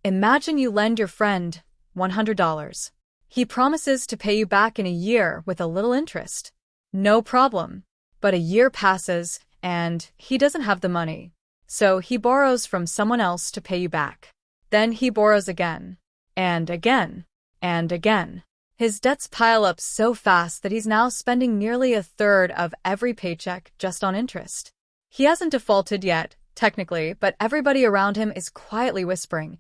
Imagine you lend your friend $100. He promises to pay you back in a year with a little interest. No problem. But a year passes, and he doesn't have the money. So he borrows from someone else to pay you back. Then he borrows again, and again, and again. His debts pile up so fast that he's now spending nearly a third of every paycheck just on interest. He hasn't defaulted yet, technically, but everybody around him is quietly whispering,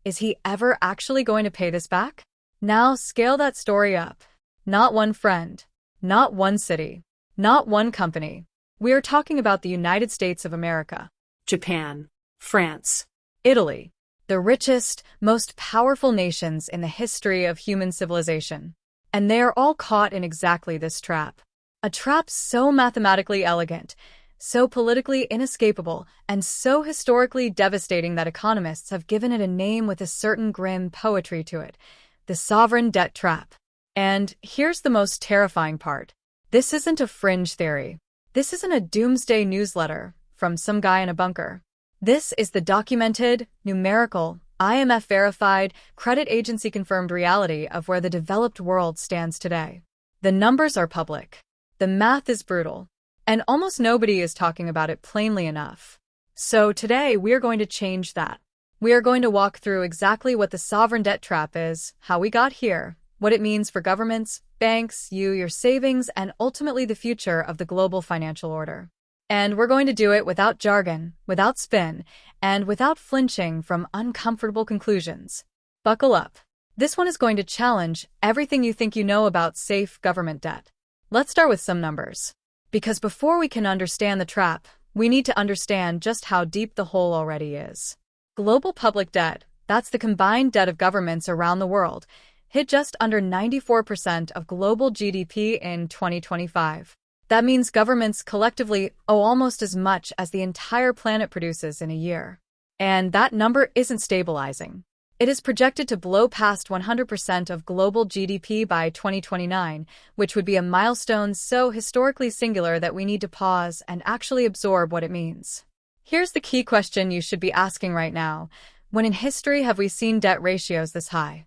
is he ever actually going to pay this back? Now scale that story up. Not one friend, not one city, not one company. We are talking about the United States of America, Japan, France, Italy, the richest, most powerful nations in the history of human civilization. And they are all caught in exactly this trap. A trap so mathematically elegant, so politically inescapable, and so historically devastating that economists have given it a name with a certain grim poetry to it: the sovereign debt trap. And here's the most terrifying part. This isn't a fringe theory. This isn't a doomsday newsletter from some guy in a bunker. This is the documented, numerical, IMF-verified, credit agency-confirmed reality of where the developed world stands today. The numbers are public. The math is brutal. And almost nobody is talking about it plainly enough. So today we are going to change that. We are going to walk through exactly what the sovereign debt trap is, how we got here, what it means for governments, banks, you, your savings, and ultimately the future of the global financial order. And we're going to do it without jargon, without spin, and without flinching from uncomfortable conclusions. Buckle up. This one is going to challenge everything you think you know about safe government debt. Let's start with some numbers. Because before we can understand the trap, we need to understand just how deep the hole already is. Global public debt, that's the combined debt of governments around the world, hit just under 94% of global GDP in 2025. That means governments collectively owe almost as much as the entire planet produces in a year. And that number isn't stabilizing. It is projected to blow past 100% of global GDP by 2029, which would be a milestone so historically singular that we need to pause and actually absorb what it means. Here's the key question you should be asking right now. When in history have we seen debt ratios this high?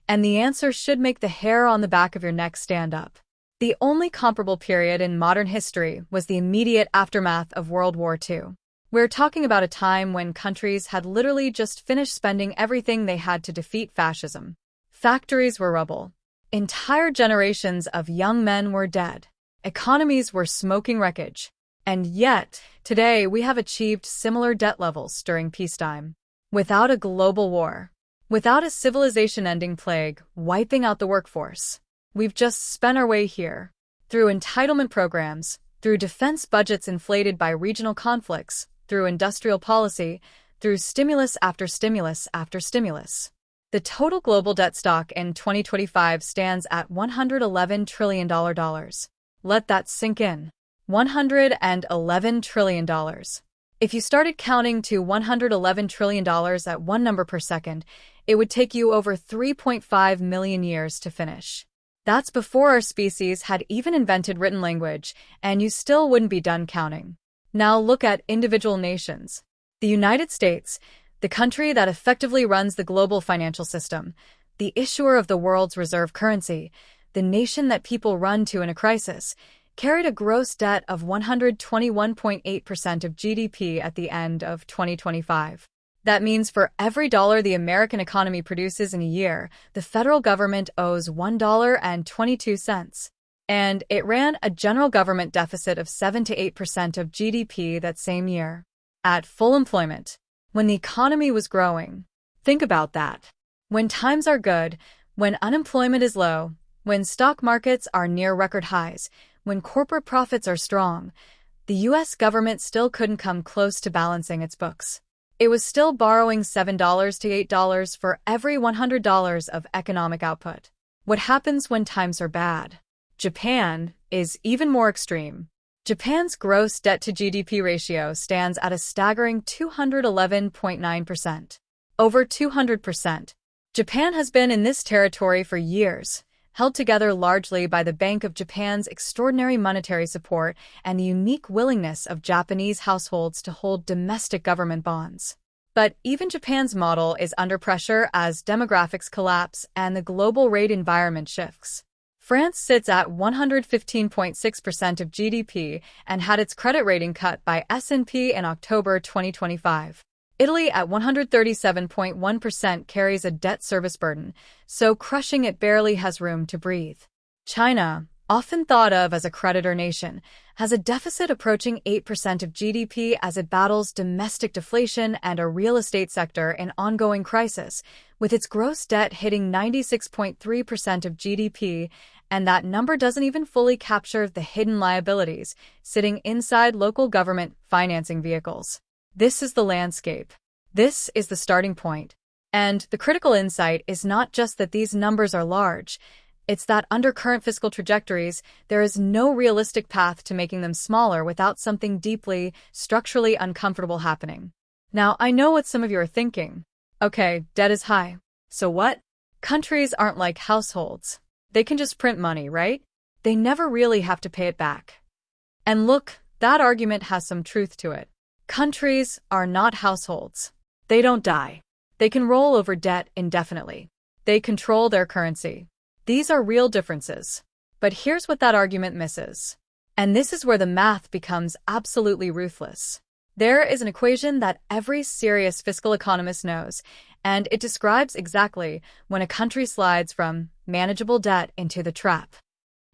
And the answer should make the hair on the back of your neck stand up. The only comparable period in modern history was the immediate aftermath of World War II. We're talking about a time when countries had literally just finished spending everything they had to defeat fascism. Factories were rubble. Entire generations of young men were dead. Economies were smoking wreckage. And yet, today we have achieved similar debt levels during peacetime. Without a global war. Without a civilization-ending plague wiping out the workforce. We've just spent our way here. Through entitlement programs, through defense budgets inflated by regional conflicts, through industrial policy, through stimulus after stimulus after stimulus. The total global debt stock in 2025 stands at $111 trillion. Let that sink in. $111 trillion. If you started counting to $111 trillion at one number per second, it would take you over 3.5 million years to finish. That's before our species had even invented written language, and you still wouldn't be done counting. Now look at individual nations. The United States, the country that effectively runs the global financial system, the issuer of the world's reserve currency, the nation that people run to in a crisis, carried a gross debt of 121.8% of GDP at the end of 2025. That means for every dollar the American economy produces in a year, the federal government owes $1.22. And it ran a general government deficit of 7 to 8% of GDP that same year. At full employment, when the economy was growing. Think about that. When times are good, when unemployment is low, when stock markets are near record highs, when corporate profits are strong, the U.S. government still couldn't come close to balancing its books. It was still borrowing $7 to $8 for every $100 of economic output. What happens when times are bad? Japan is even more extreme. Japan's gross debt to GDP ratio stands at a staggering 211.9%. Over 200%. Japan has been in this territory for years, held together largely by the Bank of Japan's extraordinary monetary support and the unique willingness of Japanese households to hold domestic government bonds. But even Japan's model is under pressure as demographics collapse and the global rate environment shifts. France sits at 115.6% of GDP and had its credit rating cut by S&P in October 2025. Italy at 137.1% carries a debt service burden, so crushing it barely has room to breathe. China, often thought of as a creditor nation, has a deficit approaching 8% of GDP as it battles domestic deflation and a real estate sector in ongoing crisis, with its gross debt hitting 96.3% of GDP, and that number doesn't even fully capture the hidden liabilities sitting inside local government financing vehicles. This is the landscape. This is the starting point. And the critical insight is not just that these numbers are large, it's that under current fiscal trajectories, there is no realistic path to making them smaller without something deeply, structurally uncomfortable happening. Now, I know what some of you are thinking. Okay, debt is high. So what? Countries aren't like households. They can just print money, right? They never really have to pay it back. And look, that argument has some truth to it. Countries are not households. They don't die. They can roll over debt indefinitely. They control their currency. These are real differences. But here's what that argument misses. And this is where the math becomes absolutely ruthless. There is an equation that every serious fiscal economist knows, and it describes exactly when a country slides from manageable debt into the trap.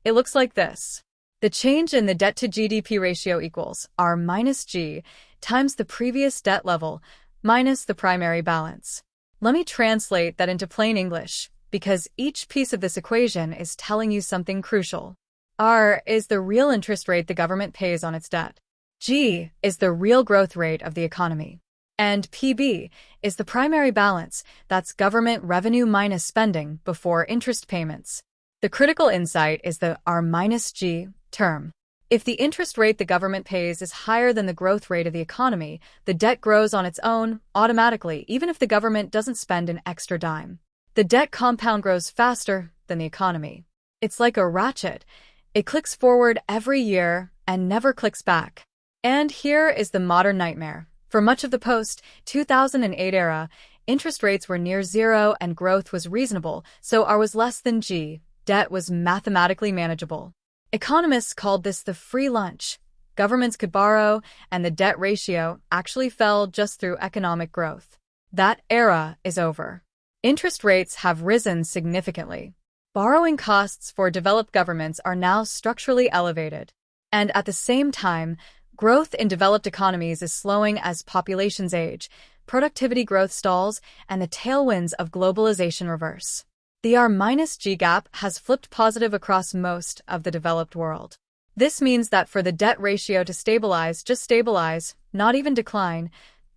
It looks like this. The change in the debt-to-GDP ratio equals R minus G times the previous debt level minus the primary balance. Let me translate that into plain English, because each piece of this equation is telling you something crucial. R is the real interest rate the government pays on its debt. G is the real growth rate of the economy. And PB is the primary balance, that's government revenue minus spending before interest payments. The critical insight is the R minus G term. If the interest rate the government pays is higher than the growth rate of the economy, the debt grows on its own, automatically, even if the government doesn't spend an extra dime. The debt compound grows faster than the economy. It's like a ratchet. It clicks forward every year and never clicks back. And here is the modern nightmare. For much of the post-2008 era, interest rates were near zero and growth was reasonable, so R was less than G. Debt was mathematically manageable. Economists called this the free lunch. Governments could borrow, and the debt ratio actually fell just through economic growth. That era is over. Interest rates have risen significantly. Borrowing costs for developed governments are now structurally elevated. And at the same time, growth in developed economies is slowing as populations age, productivity growth stalls, and the tailwinds of globalization reverse. The R-G gap has flipped positive across most of the developed world. This means that for the debt ratio to stabilize, just stabilize, not even decline,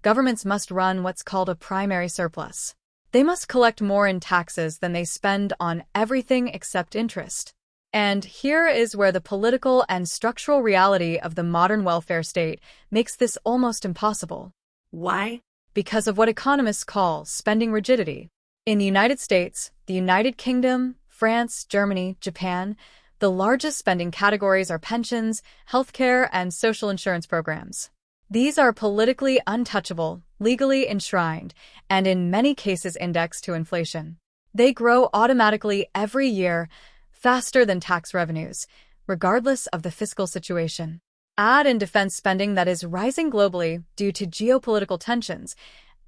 governments must run what's called a primary surplus. They must collect more in taxes than they spend on everything except interest. And here is where the political and structural reality of the modern welfare state makes this almost impossible. Why? Because of what economists call spending rigidity. In the United States, the United Kingdom, France, Germany, Japan, the largest spending categories are pensions, healthcare, and social insurance programs. These are politically untouchable, legally enshrined, and in many cases indexed to inflation. They grow automatically every year, faster than tax revenues, regardless of the fiscal situation. Add in defense spending that is rising globally due to geopolitical tensions,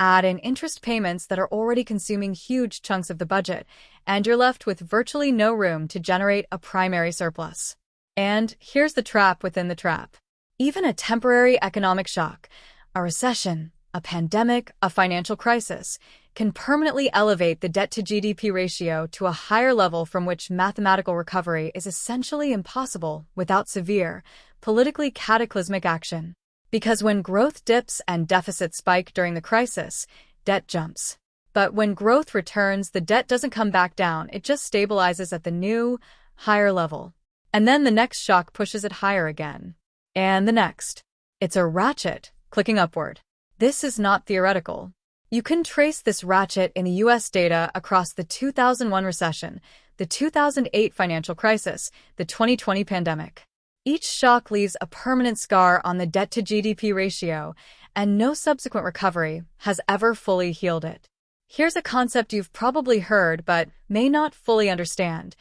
add in interest payments that are already consuming huge chunks of the budget, and you're left with virtually no room to generate a primary surplus. And here's the trap within the trap. Even a temporary economic shock, a recession, a pandemic, a financial crisis, can permanently elevate the debt-to-GDP ratio to a higher level from which mathematical recovery is essentially impossible without severe, politically cataclysmic action. Because when growth dips and deficits spike during the crisis, debt jumps. But when growth returns, the debt doesn't come back down, it just stabilizes at the new, higher level. And then the next shock pushes it higher again. And the next. It's a ratchet, clicking upward. This is not theoretical. You can trace this ratchet in the US data across the 2001 recession, the 2008 financial crisis, the 2020 pandemic. Each shock leaves a permanent scar on the debt-to-GDP ratio, and no subsequent recovery has ever fully healed it. Here's a concept you've probably heard but may not fully understand: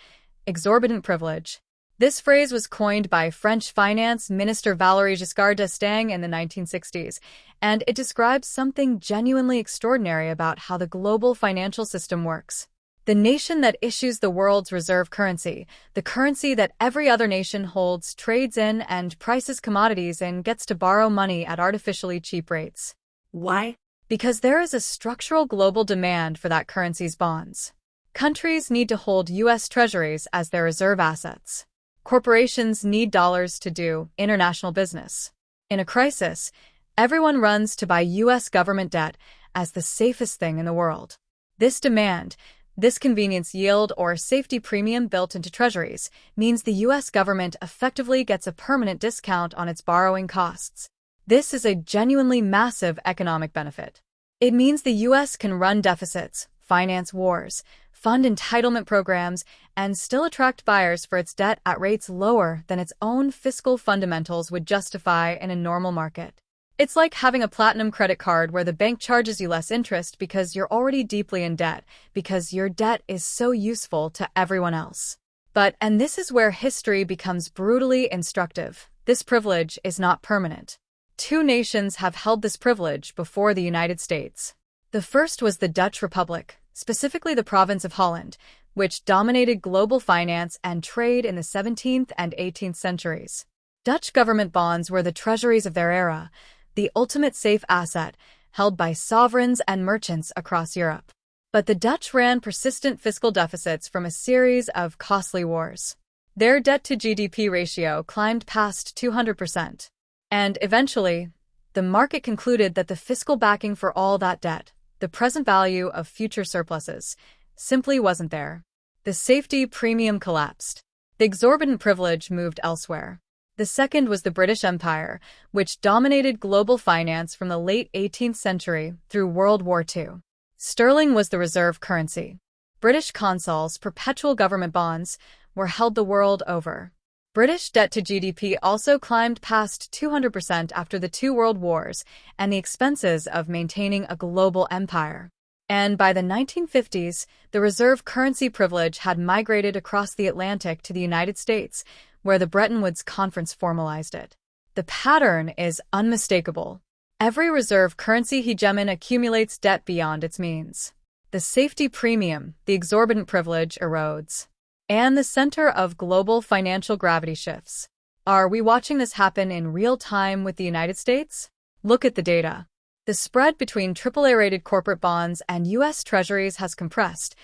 exorbitant privilege. This phrase was coined by French Finance Minister Valéry Giscard d'Estaing in the 1960s, and it describes something genuinely extraordinary about how the global financial system works. The nation that issues the world's reserve currency, the currency that every other nation holds, trades in, and prices commodities in, gets to borrow money at artificially cheap rates. Why? Because there is a structural global demand for that currency's bonds. Countries need to hold U.S. treasuries as their reserve assets. Corporations need dollars to do international business. In a crisis, everyone runs to buy U.S. government debt as the safest thing in the world. This demand, this convenience yield or safety premium built into treasuries, means the U.S. government effectively gets a permanent discount on its borrowing costs. This is a genuinely massive economic benefit. It means the U.S. can run deficits, finance wars, fund entitlement programs, and still attract buyers for its debt at rates lower than its own fiscal fundamentals would justify in a normal market. It's like having a platinum credit card where the bank charges you less interest because you're already deeply in debt, because your debt is so useful to everyone else. And this is where history becomes brutally instructive, this privilege is not permanent. Two nations have held this privilege before the United States. The first was the Dutch Republic, specifically the province of Holland, which dominated global finance and trade in the 17th and 18th centuries. Dutch government bonds were the treasuries of their era, the ultimate safe asset held by sovereigns and merchants across Europe. But the Dutch ran persistent fiscal deficits from a series of costly wars. Their debt-to-GDP ratio climbed past 200%. And eventually, the market concluded that the fiscal backing for all that debt, the present value of future surpluses, simply wasn't there. The safety premium collapsed. The exorbitant privilege moved elsewhere. The second was the British Empire, which dominated global finance from the late 18th century through World War II. Sterling was the reserve currency. British consols, perpetual government bonds, were held the world over. British debt to GDP also climbed past 200% after the two world wars and the expenses of maintaining a global empire. And by the 1950s, the reserve currency privilege had migrated across the Atlantic to the United States, where the Bretton Woods Conference formalized it. The pattern is unmistakable. Every reserve currency hegemon accumulates debt beyond its means. The safety premium, the exorbitant privilege, erodes. And the center of global financial gravity shifts. Are we watching this happen in real time with the United States? Look at the data. The spread between AAA-rated corporate bonds and U.S. treasuries has compressed,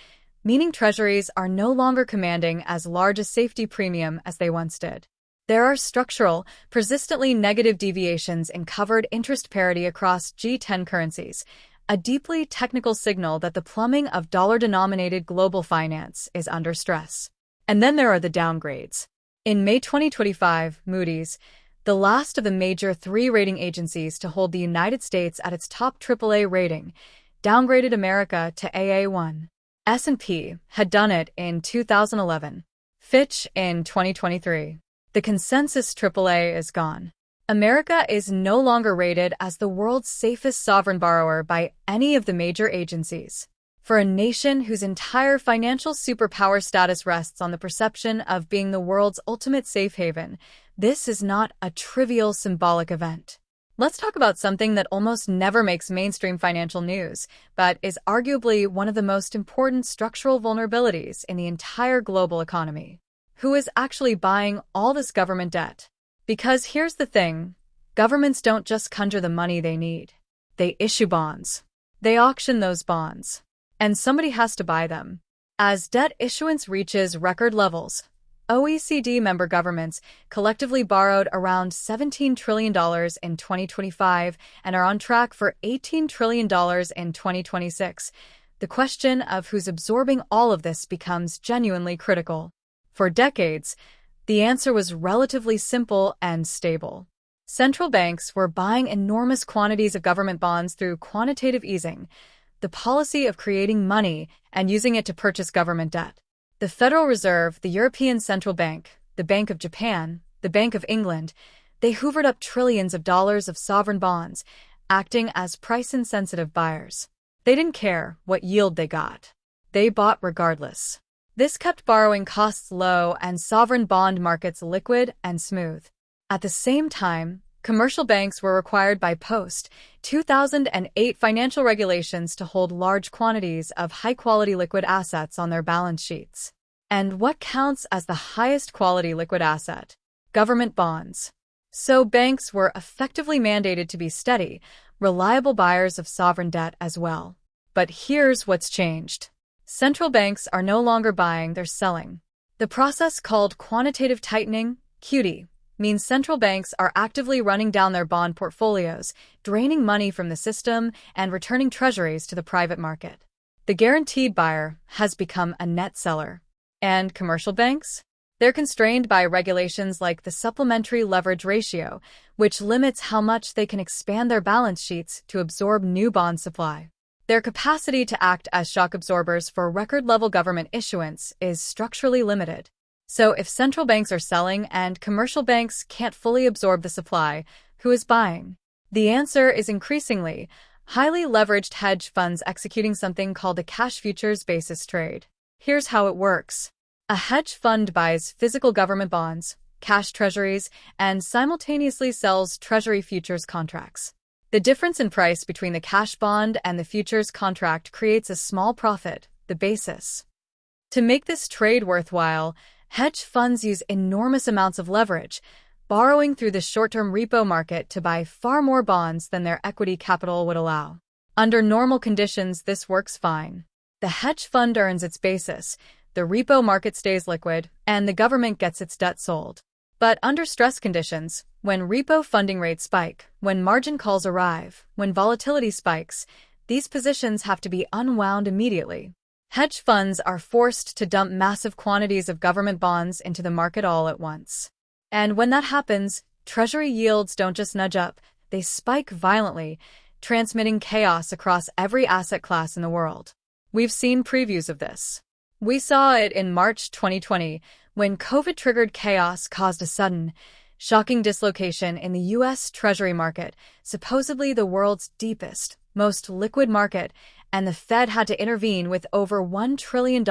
meaning treasuries are no longer commanding as large a safety premium as they once did. There are structural, persistently negative deviations in covered interest parity across G10 currencies, a deeply technical signal that the plumbing of dollar-denominated global finance is under stress. And then there are the downgrades. In May 2025, Moody's, the last of the major three rating agencies to hold the United States at its top AAA rating, downgraded America to AA1. S&P had done it in 2011. Fitch in 2023. The consensus AAA is gone. America is no longer rated as the world's safest sovereign borrower by any of the major agencies. For a nation whose entire financial superpower status rests on the perception of being the world's ultimate safe haven, this is not a trivial symbolic event. Let's talk about something that almost never makes mainstream financial news, but is arguably one of the most important structural vulnerabilities in the entire global economy. Who is actually buying all this government debt? Because here's the thing, governments don't just conjure the money they need. They issue bonds. They auction those bonds. And somebody has to buy them. As debt issuance reaches record levels, OECD member governments collectively borrowed around $17 trillion in 2025 and are on track for $18 trillion in 2026. The question of who's absorbing all of this becomes genuinely critical. For decades, the answer was relatively simple and stable. Central banks were buying enormous quantities of government bonds through quantitative easing, the policy of creating money and using it to purchase government debt. The Federal Reserve, the European Central Bank, the Bank of Japan, the Bank of England, they hoovered up trillions of dollars of sovereign bonds, acting as price-insensitive buyers. They didn't care what yield they got. They bought regardless. This kept borrowing costs low and sovereign bond markets liquid and smooth. At the same time, commercial banks were required by post-2008 financial regulations to hold large quantities of high-quality liquid assets on their balance sheets. And what counts as the highest quality liquid asset? Government bonds. So banks were effectively mandated to be steady, reliable buyers of sovereign debt as well. But here's what's changed. Central banks are no longer buying, they're selling. The process called quantitative tightening, QT, means central banks are actively running down their bond portfolios, draining money from the system, and returning treasuries to the private market. The guaranteed buyer has become a net seller. And commercial banks? They're constrained by regulations like the supplementary leverage ratio, which limits how much they can expand their balance sheets to absorb new bond supply. Their capacity to act as shock absorbers for record-level government issuance is structurally limited. So if central banks are selling and commercial banks can't fully absorb the supply, who is buying? The answer is increasingly highly leveraged hedge funds executing something called a cash futures basis trade. Here's how it works. A hedge fund buys physical government bonds, cash treasuries, and simultaneously sells treasury futures contracts. The difference in price between the cash bond and the futures contract creates a small profit, the basis. To make this trade worthwhile, hedge funds use enormous amounts of leverage, borrowing through the short-term repo market to buy far more bonds than their equity capital would allow. Under normal conditions, this works fine. The hedge fund earns its basis, the repo market stays liquid, and the government gets its debt sold. But under stress conditions, when repo funding rates spike, when margin calls arrive, when volatility spikes, these positions have to be unwound immediately. Hedge funds are forced to dump massive quantities of government bonds into the market all at once. And when that happens, treasury yields don't just nudge up, they spike violently, transmitting chaos across every asset class in the world. We've seen previews of this. We saw it in March 2020, when COVID-triggered chaos caused a sudden, shocking dislocation in the U.S. Treasury market, supposedly the world's deepest, most liquid market, and the Fed had to intervene with over $1 trillion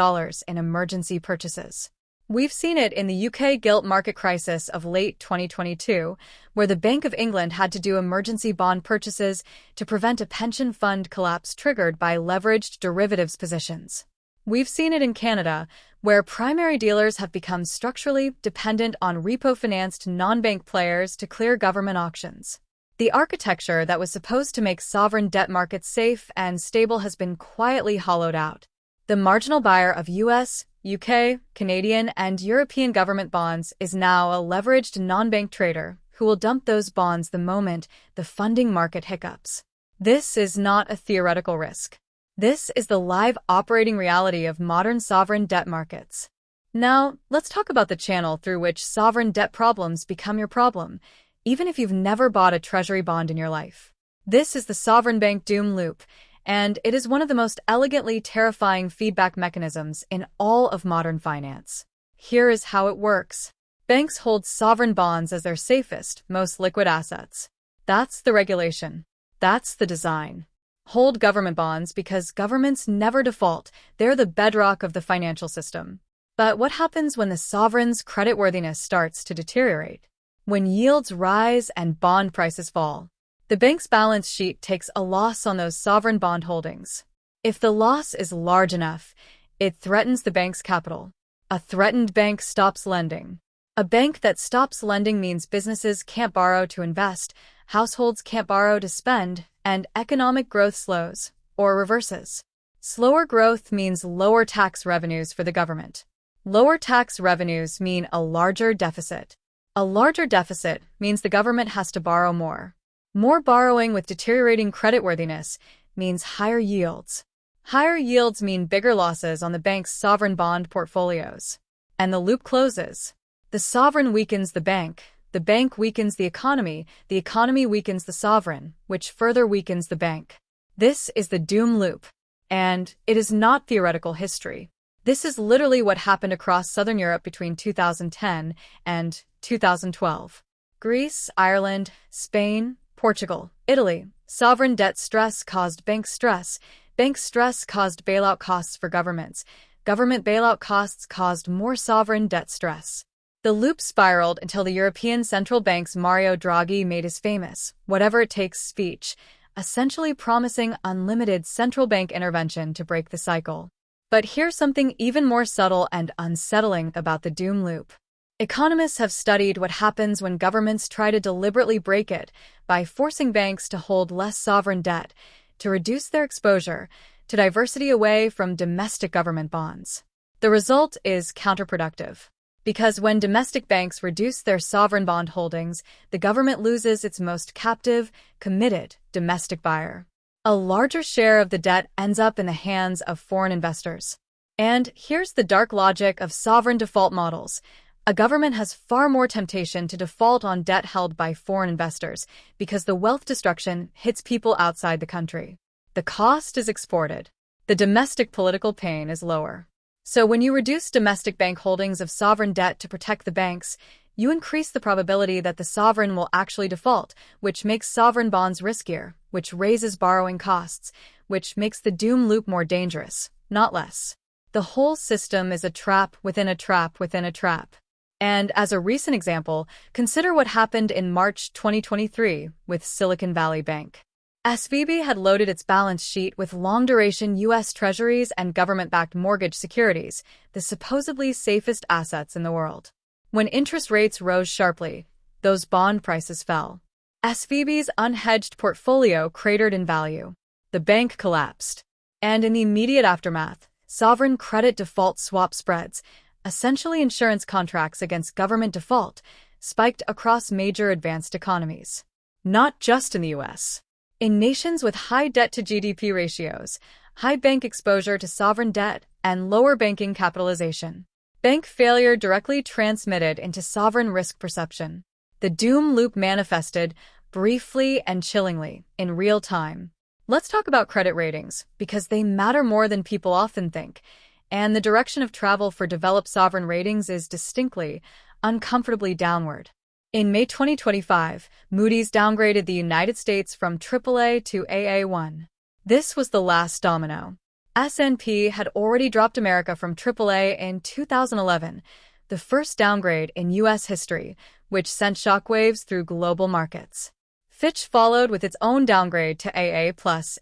in emergency purchases. We've seen it in the UK gilt market crisis of late 2022, where the Bank of England had to do emergency bond purchases to prevent a pension fund collapse triggered by leveraged derivatives positions. We've seen it in Canada, where primary dealers have become structurally dependent on repo-financed non-bank players to clear government auctions. The architecture that was supposed to make sovereign debt markets safe and stable has been quietly hollowed out. The marginal buyer of US, UK, Canadian, and European government bonds is now a leveraged non-bank trader who will dump those bonds the moment the funding market hiccups. This is not a theoretical risk. This is the live operating reality of modern sovereign debt markets. Now, let's talk about the channel through which sovereign debt problems become your problem, even if you've never bought a treasury bond in your life. This is the sovereign bank doom loop, and it is one of the most elegantly terrifying feedback mechanisms in all of modern finance. Here is how it works. Banks hold sovereign bonds as their safest, most liquid assets. That's the regulation. That's the design. Hold government bonds because governments never default. They're the bedrock of the financial system. But what happens when the sovereign's creditworthiness starts to deteriorate? When yields rise and bond prices fall? The bank's balance sheet takes a loss on those sovereign bond holdings. If the loss is large enough, it threatens the bank's capital. A threatened bank stops lending. A bank that stops lending means businesses can't borrow to invest, households can't borrow to spend, and economic growth slows, or reverses. Slower growth means lower tax revenues for the government. Lower tax revenues mean a larger deficit. A larger deficit means the government has to borrow more. More borrowing with deteriorating creditworthiness means higher yields. Higher yields mean bigger losses on the bank's sovereign bond portfolios. And the loop closes. The sovereign weakens the bank weakens the economy weakens the sovereign, which further weakens the bank. This is the doom loop. And it is not theoretical history. This is literally what happened across Southern Europe between 2010 and 2012. Greece, Ireland, Spain, Portugal, Italy, Sovereign debt stress caused bank stress. Bank stress caused bailout costs for governments. Government bailout costs caused more sovereign debt stress. The loop spiraled until the European Central Bank's Mario Draghi made his famous "whatever it takes" speech, essentially promising unlimited central bank intervention to break the cycle. But here's something even more subtle and unsettling about the doom loop. Economists have studied what happens when governments try to deliberately break it by forcing banks to hold less sovereign debt, to reduce their exposure to diversity away from domestic government bonds. The result is counterproductive. Because when domestic banks reduce their sovereign bond holdings, the government loses its most captive, committed domestic buyer. A larger share of the debt ends up in the hands of foreign investors. And here's the dark logic of sovereign default models. A government has far more temptation to default on debt held by foreign investors because the wealth destruction hits people outside the country. The cost is exported. The domestic political pain is lower. So when you reduce domestic bank holdings of sovereign debt to protect the banks, you increase the probability that the sovereign will actually default, which makes sovereign bonds riskier, which raises borrowing costs, which makes the doom loop more dangerous, not less. The whole system is a trap within a trap within a trap. And as a recent example, consider what happened in March 2023 with Silicon Valley Bank. SVB had loaded its balance sheet with long-duration U.S. Treasuries and government-backed mortgage securities, the supposedly safest assets in the world. When interest rates rose sharply, those bond prices fell. SVB's unhedged portfolio cratered in value. The bank collapsed. And in the immediate aftermath, sovereign credit default swap spreads, essentially insurance contracts against government default, spiked across major advanced economies. Not just in the U.S. In nations with high debt-to-GDP ratios, high bank exposure to sovereign debt, and lower banking capitalization, bank failure directly transmitted into sovereign risk perception. The doom loop manifested, briefly and chillingly, in real time. Let's talk about credit ratings, because they matter more than people often think, and the direction of travel for developed sovereign ratings is distinctly, uncomfortably downward. In May 2025, Moody's downgraded the United States from AAA to AA1. This was the last domino. S&P had already dropped America from AAA in 2011, the first downgrade in U.S. history, which sent shockwaves through global markets. Fitch followed with its own downgrade to AA+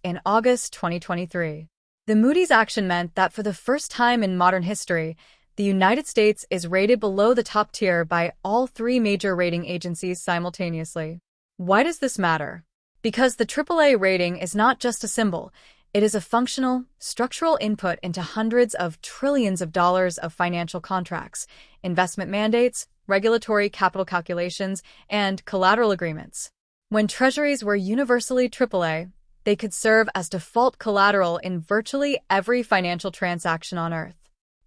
in August 2023. The Moody's action meant that for the first time in modern history, the United States is rated below the top tier by all three major rating agencies simultaneously. Why does this matter? Because the AAA rating is not just a symbol, it is a functional, structural input into hundreds of trillions of dollars of financial contracts, investment mandates, regulatory capital calculations, and collateral agreements. When treasuries were universally AAA, they could serve as default collateral in virtually every financial transaction on Earth.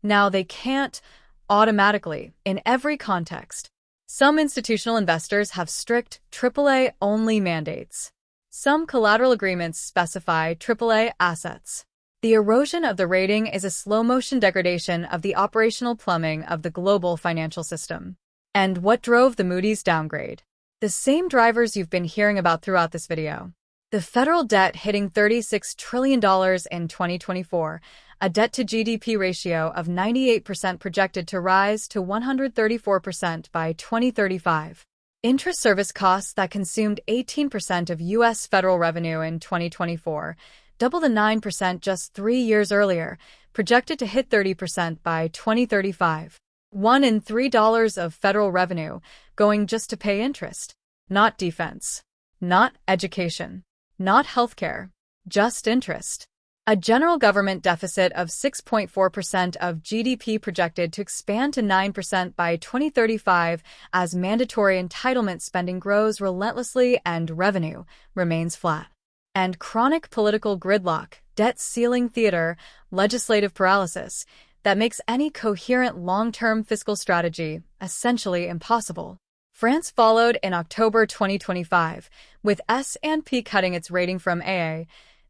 Now they can't automatically in every context. Some institutional investors have strict AAA-only mandates. Some collateral agreements specify AAA assets. The erosion of the rating is a slow-motion degradation of the operational plumbing of the global financial system. And what drove the Moody's downgrade? The same drivers you've been hearing about throughout this video. The federal debt hitting $36 trillion in 2024, a debt-to-GDP ratio of 98% projected to rise to 134% by 2035. Interest service costs that consumed 18% of U.S. federal revenue in 2024, double the 9% just 3 years earlier, projected to hit 30% by 2035. $1 in $3 of federal revenue going just to pay interest. Not defense. Not education. Not healthcare. Just interest. A general government deficit of 6.4% of GDP projected to expand to 9% by 2035 as mandatory entitlement spending grows relentlessly and revenue remains flat. And chronic political gridlock, debt ceiling theater, legislative paralysis that makes any coherent long-term fiscal strategy essentially impossible. France followed in October 2025, with S&P cutting its rating from AA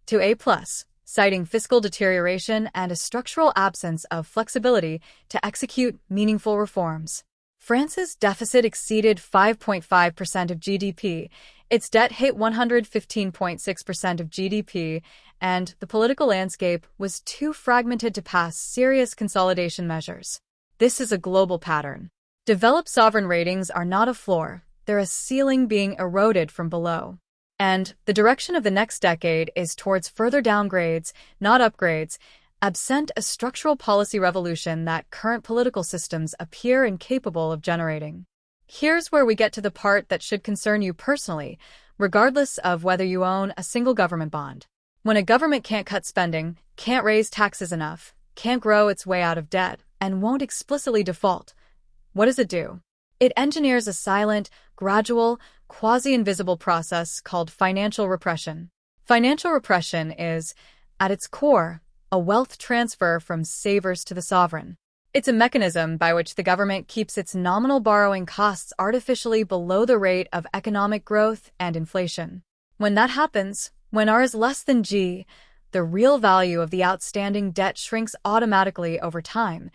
to A+, citing fiscal deterioration and a structural absence of flexibility to execute meaningful reforms. France's deficit exceeded 5.5% of GDP, Its debt hit 115.6% of GDP, and the political landscape was too fragmented to pass serious consolidation measures. This is a global pattern. Developed sovereign ratings are not a floor, they're a ceiling being eroded from below. And the direction of the next decade is towards further downgrades, not upgrades, absent a structural policy revolution that current political systems appear incapable of generating. Here's where we get to the part that should concern you personally, regardless of whether you own a single government bond. When a government can't cut spending, can't raise taxes enough, can't grow its way out of debt, and won't explicitly default, what does it do? It engineers a silent, gradual, quasi-invisible process called financial repression. Financial repression is, at its core, a wealth transfer from savers to the sovereign. It's a mechanism by which the government keeps its nominal borrowing costs artificially below the rate of economic growth and inflation. When that happens, when R is less than G, the real value of the outstanding debt shrinks automatically over time,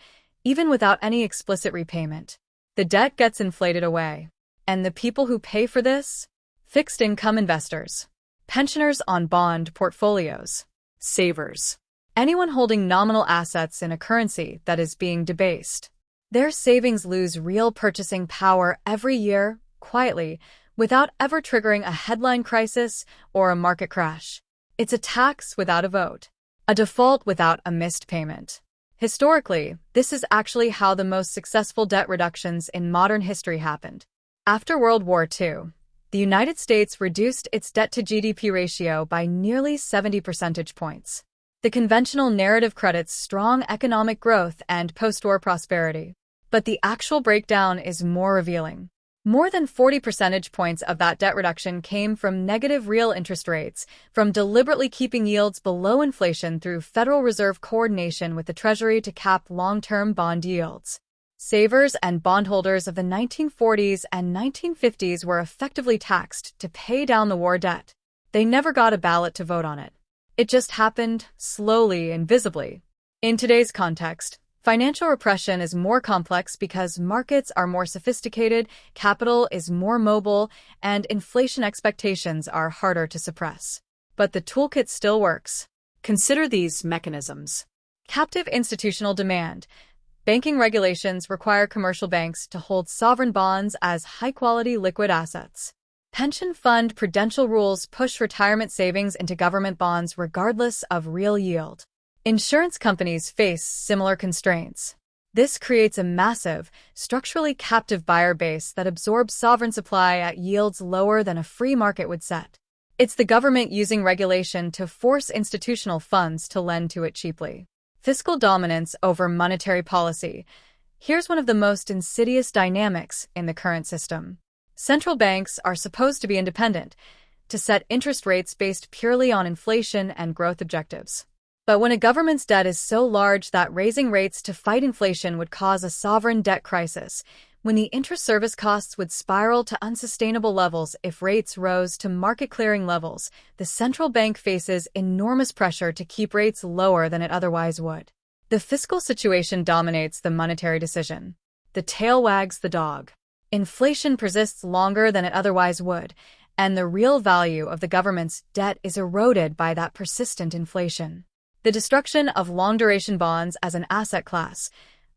even without any explicit repayment. The debt gets inflated away. And the people who pay for this? Fixed income investors, pensioners on bond portfolios, Savers. anyone holding nominal assets in a currency that is being debased. Their savings lose real purchasing power every year, quietly, without ever triggering a headline crisis or a market crash. It's a tax without a vote, a default without a missed payment. Historically, this is actually how the most successful debt reductions in modern history happened. After World War II, the United States reduced its debt-to-GDP ratio by nearly 70 percentage points. The conventional narrative credits strong economic growth and post-war prosperity. But the actual breakdown is more revealing. More than 40 percentage points of that debt reduction came from negative real interest rates, from deliberately keeping yields below inflation through Federal Reserve coordination with the Treasury to cap long-term bond yields. Savers and bondholders of the 1940s and 1950s were effectively taxed to pay down the war debt. They never got a ballot to vote on it. It just happened, slowly and visibly. In today's context, financial repression is more complex because markets are more sophisticated, capital is more mobile, and inflation expectations are harder to suppress. But the toolkit still works. Consider these mechanisms. Captive institutional demand. Banking regulations require commercial banks to hold sovereign bonds as high-quality liquid assets. Pension fund prudential rules push retirement savings into government bonds regardless of real yield. Insurance companies face similar constraints. This creates a massive, structurally captive buyer base that absorbs sovereign supply at yields lower than a free market would set. It's the government using regulation to force institutional funds to lend to it cheaply. Fiscal dominance over monetary policy. Here's one of the most insidious dynamics in the current system. Central banks are supposed to be independent, to set interest rates based purely on inflation and growth objectives. But when a government's debt is so large that raising rates to fight inflation would cause a sovereign debt crisis, when the interest service costs would spiral to unsustainable levels if rates rose to market-clearing levels, the central bank faces enormous pressure to keep rates lower than it otherwise would. The fiscal situation dominates the monetary decision. The tail wags the dog. Inflation persists longer than it otherwise would, and the real value of the government's debt is eroded by that persistent inflation. The destruction of long-duration bonds as an asset class.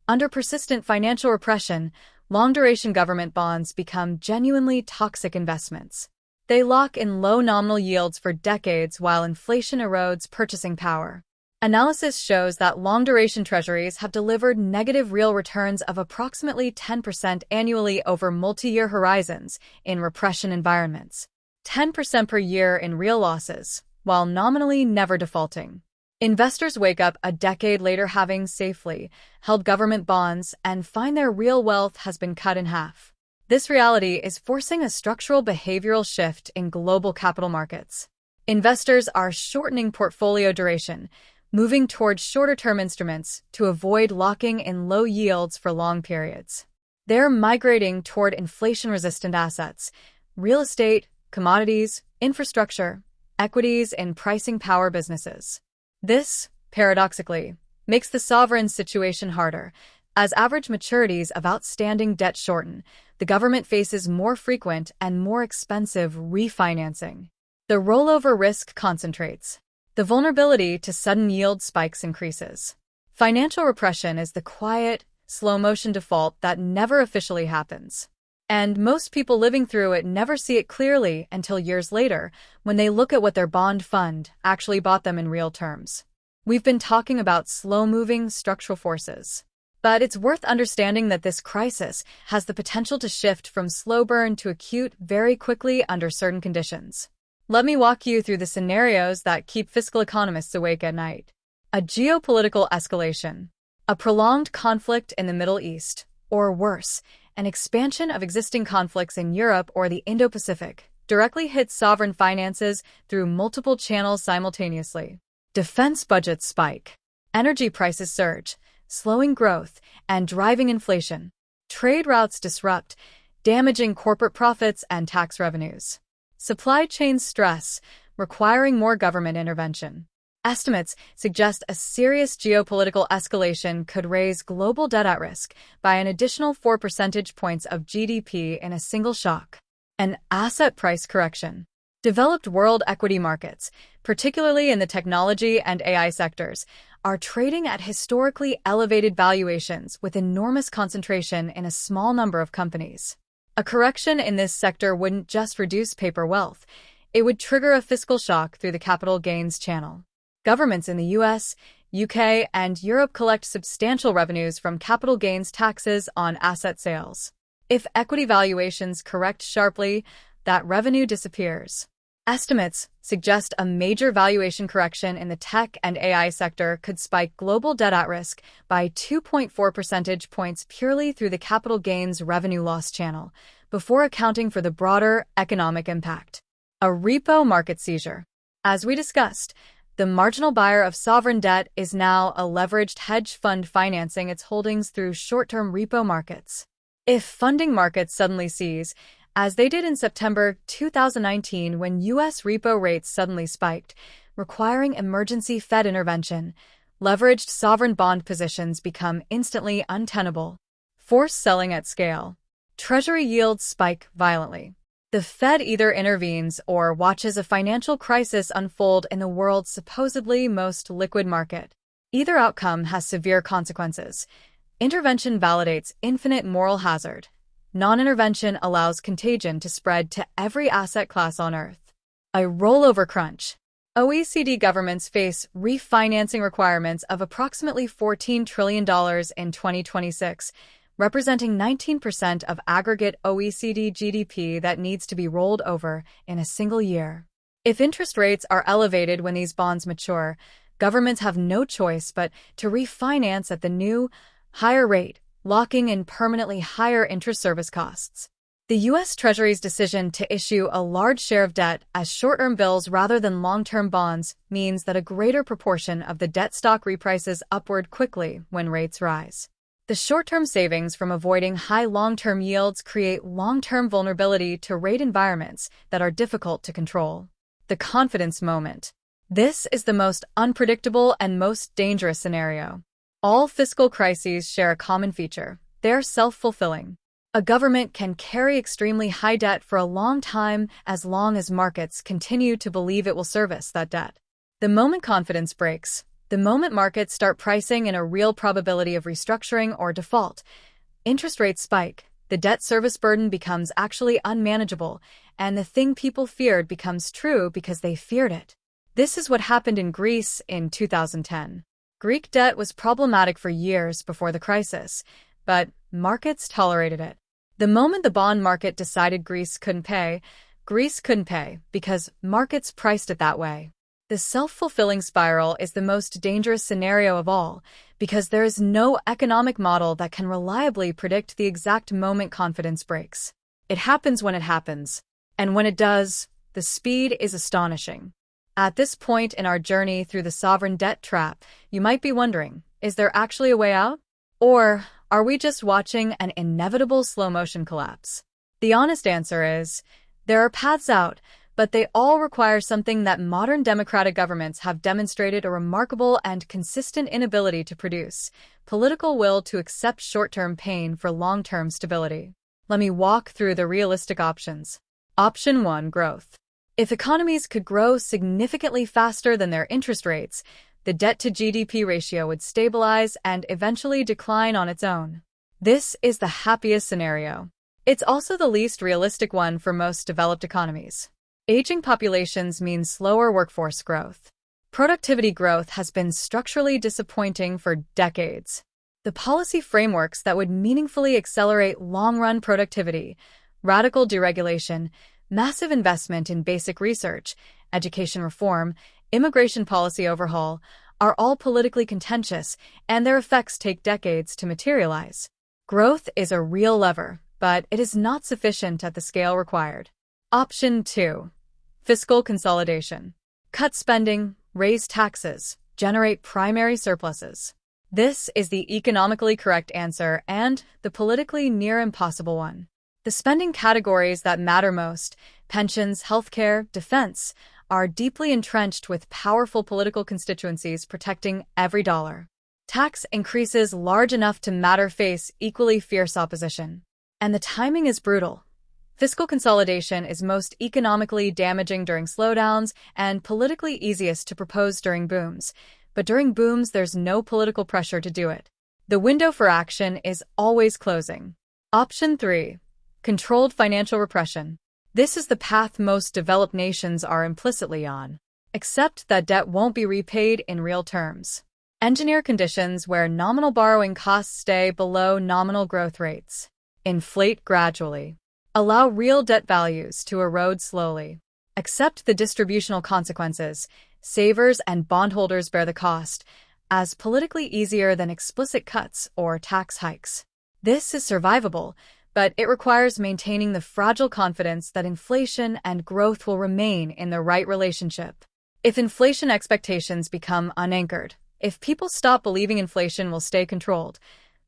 Under persistent financial repression, long-duration government bonds become genuinely toxic investments. They lock in low nominal yields for decades while inflation erodes purchasing power. Analysis shows that long-duration treasuries have delivered negative real returns of approximately 10% annually over multi-year horizons in repression environments. 10% per year in real losses, while nominally never defaulting. Investors wake up a decade later having safely held government bonds and find their real wealth has been cut in half. This reality is forcing a structural behavioral shift in global capital markets. Investors are shortening portfolio duration, moving towards shorter-term instruments to avoid locking in low yields for long periods. They're migrating toward inflation-resistant assets, real estate, commodities, infrastructure, equities, and pricing power businesses. This, paradoxically, makes the sovereign situation harder. As average maturities of outstanding debt shorten, the government faces more frequent and more expensive refinancing. The rollover risk concentrates. The vulnerability to sudden yield spikes increases. Financial repression is the quiet, slow-motion default that never officially happens. And most people living through it never see it clearly until years later, when they look at what their bond fund actually bought them in real terms. We've been talking about slow-moving structural forces. But it's worth understanding that this crisis has the potential to shift from slow burn to acute very quickly under certain conditions. Let me walk you through the scenarios that keep fiscal economists awake at night. A geopolitical escalation. A prolonged conflict in the Middle East, or worse, an expansion of existing conflicts in Europe or the Indo-Pacific, directly hits sovereign finances through multiple channels simultaneously. Defense budgets spike. Energy prices surge, slowing growth and driving inflation. Trade routes disrupt, damaging corporate profits and tax revenues. Supply chain stress, requiring more government intervention. Estimates suggest a serious geopolitical escalation could raise global debt at risk by an additional 4 percentage points of GDP in a single shock. An asset price correction. Developed world equity markets, particularly in the technology and AI sectors, are trading at historically elevated valuations with enormous concentration in a small number of companies. A correction in this sector wouldn't just reduce paper wealth, it would trigger a fiscal shock through the capital gains channel. Governments in the US, UK, and Europe collect substantial revenues from capital gains taxes on asset sales. If equity valuations correct sharply, that revenue disappears. Estimates suggest a major valuation correction in the tech and AI sector could spike global debt at risk by 2.4 percentage points purely through the capital gains revenue loss channel, before accounting for the broader economic impact. A repo market seizure. As we discussed, the marginal buyer of sovereign debt is now a leveraged hedge fund financing its holdings through short-term repo markets. If funding markets suddenly seize, as they did in September 2019 when U.S. repo rates suddenly spiked, requiring emergency Fed intervention, leveraged sovereign bond positions become instantly untenable. Forced selling at scale. Treasury yields spike violently. The Fed either intervenes or watches a financial crisis unfold in the world's supposedly most liquid market. Either outcome has severe consequences. Intervention validates infinite moral hazard. Non-intervention allows contagion to spread to every asset class on Earth. A rollover crunch. OECD governments face refinancing requirements of approximately $14 trillion in 2026, representing 19% of aggregate OECD GDP that needs to be rolled over in a single year. If interest rates are elevated when these bonds mature, governments have no choice but to refinance at the new, higher rate, locking in permanently higher interest service costs. The U.S. Treasury's decision to issue a large share of debt as short-term bills rather than long-term bonds means that a greater proportion of the debt stock reprices upward quickly when rates rise. The short-term savings from avoiding high long-term yields create long-term vulnerability to rate environments that are difficult to control. The confidence moment. This is the most unpredictable and most dangerous scenario. All fiscal crises share a common feature. They're self-fulfilling. A government can carry extremely high debt for a long time as long as markets continue to believe it will service that debt. The moment confidence breaks, the moment markets start pricing in a real probability of restructuring or default, interest rates spike, the debt service burden becomes actually unmanageable, and the thing people feared becomes true because they feared it. This is what happened in Greece in 2010. Greek debt was problematic for years before the crisis, but markets tolerated it. The moment the bond market decided Greece couldn't pay because markets priced it that way. The self-fulfilling spiral is the most dangerous scenario of all because there is no economic model that can reliably predict the exact moment confidence breaks. It happens when it happens, and when it does, the speed is astonishing. At this point in our journey through the sovereign debt trap, you might be wondering, is there actually a way out? Or are we just watching an inevitable slow-motion collapse? The honest answer is, there are paths out, but they all require something that modern democratic governments have demonstrated a remarkable and consistent inability to produce: political will to accept short-term pain for long-term stability. Let me walk through the realistic options. Option 1, growth. If economies could grow significantly faster than their interest rates, the debt-to-GDP ratio would stabilize and eventually decline on its own. This is the happiest scenario. It's also the least realistic one for most developed economies. Aging populations mean slower workforce growth. Productivity growth has been structurally disappointing for decades. The policy frameworks that would meaningfully accelerate long-run productivity, radical deregulation, massive investment in basic research, education reform, immigration policy overhaul, are all politically contentious, and their effects take decades to materialize. Growth is a real lever, but it is not sufficient at the scale required. Option 2. Fiscal consolidation. Cut spending, raise taxes, generate primary surpluses. This is the economically correct answer and the politically near impossible one. The spending categories that matter most, pensions, healthcare, defense, are deeply entrenched with powerful political constituencies protecting every dollar. Tax increases large enough to matter face equally fierce opposition. And the timing is brutal. Fiscal consolidation is most economically damaging during slowdowns and politically easiest to propose during booms. But during booms, there's no political pressure to do it. The window for action is always closing. Option 3. Controlled financial repression. This is the path most developed nations are implicitly on, except that debt won't be repaid in real terms. Engineer conditions where nominal borrowing costs stay below nominal growth rates. Inflate gradually. Allow real debt values to erode slowly. Accept the distributional consequences. Savers and bondholders bear the cost, as politically easier than explicit cuts or tax hikes. This is survivable, but it requires maintaining the fragile confidence that inflation and growth will remain in the right relationship. If inflation expectations become unanchored, if people stop believing inflation will stay controlled,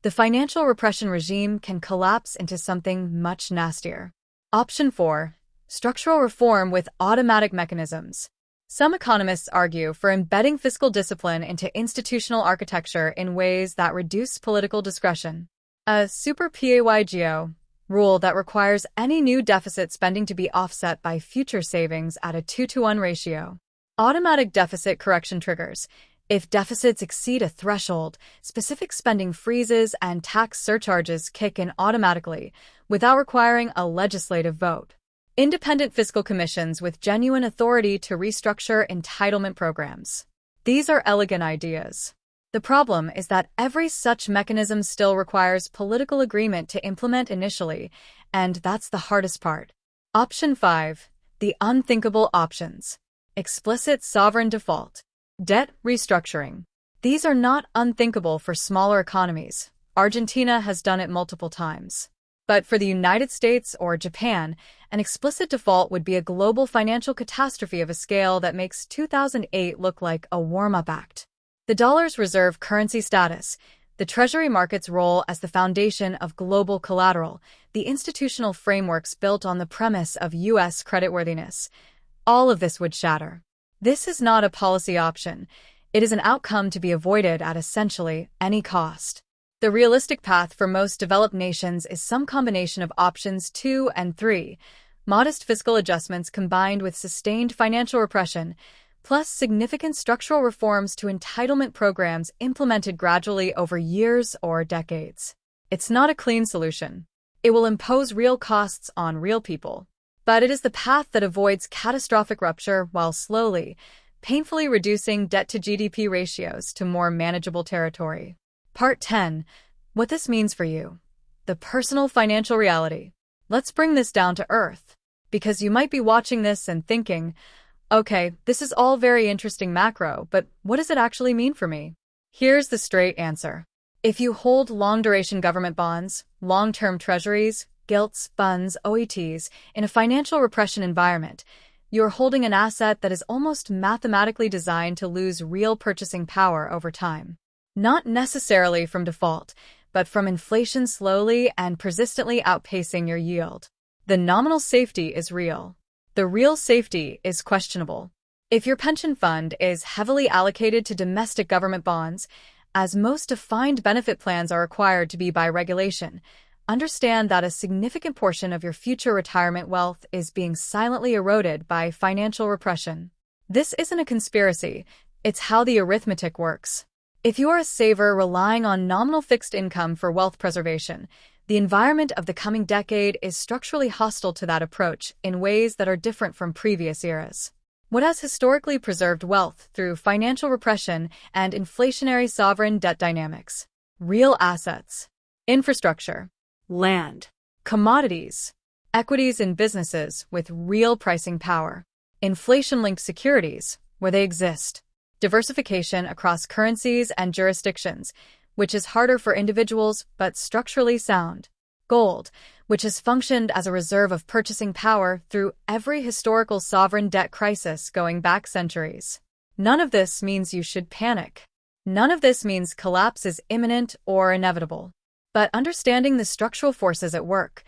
the financial repression regime can collapse into something much nastier. Option 4. Structural reform with automatic mechanisms. Some economists argue for embedding fiscal discipline into institutional architecture in ways that reduce political discretion. A super PAYGO rule that requires any new deficit spending to be offset by future savings at a 2-to-1 ratio. Automatic deficit correction triggers. If deficits exceed a threshold, specific spending freezes and tax surcharges kick in automatically, without requiring a legislative vote. Independent fiscal commissions with genuine authority to restructure entitlement programs. These are elegant ideas. The problem is that every such mechanism still requires political agreement to implement initially, and that's the hardest part. Option 5. The unthinkable options. Explicit sovereign default. Debt restructuring. These are not unthinkable for smaller economies. Argentina has done it multiple times. But for the United States or Japan, an explicit default would be a global financial catastrophe of a scale that makes 2008 look like a warm-up act. The dollar's reserve currency status, the treasury market's role as the foundation of global collateral, the institutional frameworks built on the premise of U.S. creditworthiness, all of this would shatter. This is not a policy option. It is an outcome to be avoided at essentially any cost. The realistic path for most developed nations is some combination of options 2 and 3, modest fiscal adjustments combined with sustained financial repression, plus significant structural reforms to entitlement programs implemented gradually over years or decades. It's not a clean solution. It will impose real costs on real people. But it is the path that avoids catastrophic rupture while slowly, painfully reducing debt-to-GDP ratios to more manageable territory. Part 10. What this means for you. The personal financial reality. Let's bring this down to earth. Because you might be watching this and thinking, okay, this is all very interesting macro, but what does it actually mean for me? Here's the straight answer. If you hold long-duration government bonds, long-term treasuries, gilts, funds, OATs, in a financial repression environment, you're holding an asset that is almost mathematically designed to lose real purchasing power over time. Not necessarily from default, but from inflation slowly and persistently outpacing your yield. The nominal safety is real. The real safety is questionable. If your pension fund is heavily allocated to domestic government bonds, as most defined benefit plans are required to be by regulation, understand that a significant portion of your future retirement wealth is being silently eroded by financial repression. This isn't a conspiracy, it's how the arithmetic works. If you are a saver relying on nominal fixed income for wealth preservation, the environment of the coming decade is structurally hostile to that approach in ways that are different from previous eras. What has historically preserved wealth through financial repression and inflationary sovereign debt dynamics? Real assets, infrastructure, Land. commodities, equities in businesses with real pricing power, inflation-linked securities, where they exist, diversification across currencies and jurisdictions, which is harder for individuals but structurally sound, gold, which has functioned as a reserve of purchasing power through every historical sovereign debt crisis going back centuries. None of this means you should panic. None of this means collapse is imminent or inevitable. But understanding the structural forces at work,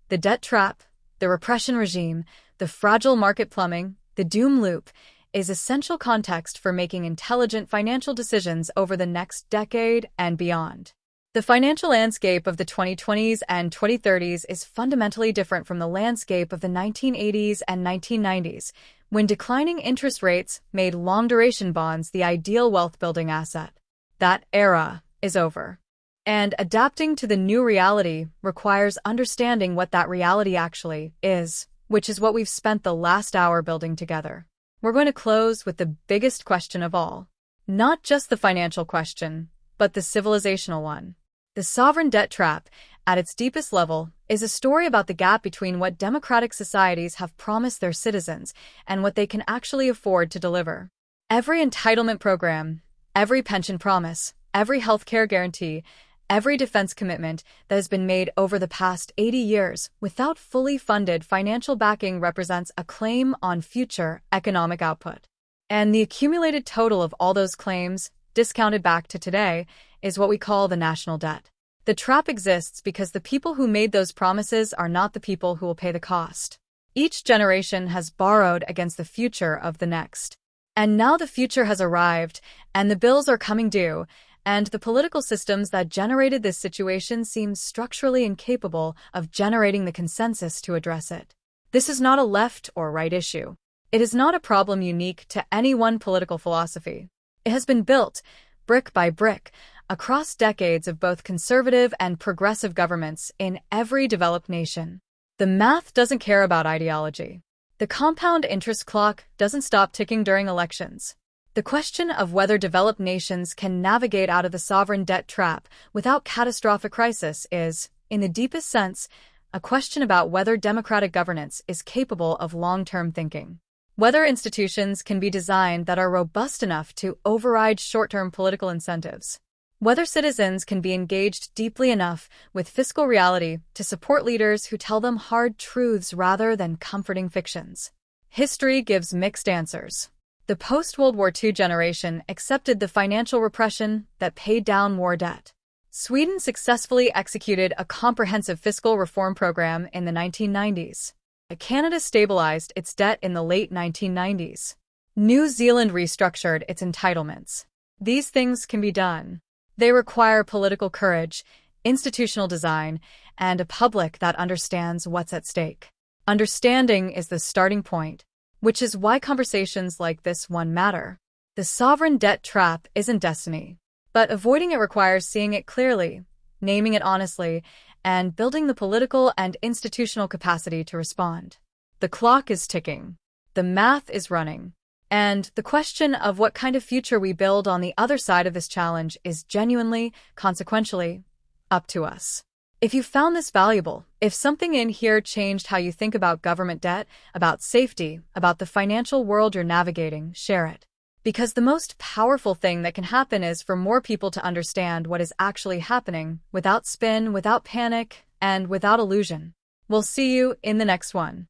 the debt trap, the repression regime, the fragile market plumbing, the doom loop, is essential context for making intelligent financial decisions over the next decade and beyond. The financial landscape of the 2020s and 2030s is fundamentally different from the landscape of the 1980s and 1990s, when declining interest rates made long-duration bonds the ideal wealth-building asset. That era is over. And adapting to the new reality requires understanding what that reality actually is, which is what we've spent the last hour building together. We're going to close with the biggest question of all. Not just the financial question, but the civilizational one. The sovereign debt trap, at its deepest level, is a story about the gap between what democratic societies have promised their citizens and what they can actually afford to deliver. Every entitlement program, every pension promise, every healthcare guarantee, every defense commitment that has been made over the past 80 years without fully funded financial backing represents a claim on future economic output. And the accumulated total of all those claims, discounted back to today, is what we call the national debt. The trap exists because the people who made those promises are not the people who will pay the cost. Each generation has borrowed against the future of the next. And now the future has arrived, and the bills are coming due, and the political systems that generated this situation seem structurally incapable of generating the consensus to address it. This is not a left or right issue. It is not a problem unique to any one political philosophy. It has been built, brick by brick, across decades of both conservative and progressive governments in every developed nation. The math doesn't care about ideology. The compound interest clock doesn't stop ticking during elections. The question of whether developed nations can navigate out of the sovereign debt trap without catastrophic crisis is, in the deepest sense, a question about whether democratic governance is capable of long-term thinking. Whether institutions can be designed that are robust enough to override short-term political incentives. Whether citizens can be engaged deeply enough with fiscal reality to support leaders who tell them hard truths rather than comforting fictions. History gives mixed answers. The post-World War II generation accepted the financial repression that paid down war debt. Sweden successfully executed a comprehensive fiscal reform program in the 1990s. Canada stabilized its debt in the late 1990s. New Zealand restructured its entitlements. These things can be done. They require political courage, institutional design, and a public that understands what's at stake. Understanding is the starting point, which is why conversations like this one matter. The sovereign debt trap isn't destiny, but avoiding it requires seeing it clearly, naming it honestly, and building the political and institutional capacity to respond. The clock is ticking. The math is running. And the question of what kind of future we build on the other side of this challenge is genuinely, consequentially, up to us. If you found this valuable, if something in here changed how you think about government debt, about safety, about the financial world you're navigating, share it. Because the most powerful thing that can happen is for more people to understand what is actually happening, without spin, without panic, and without illusion. We'll see you in the next one.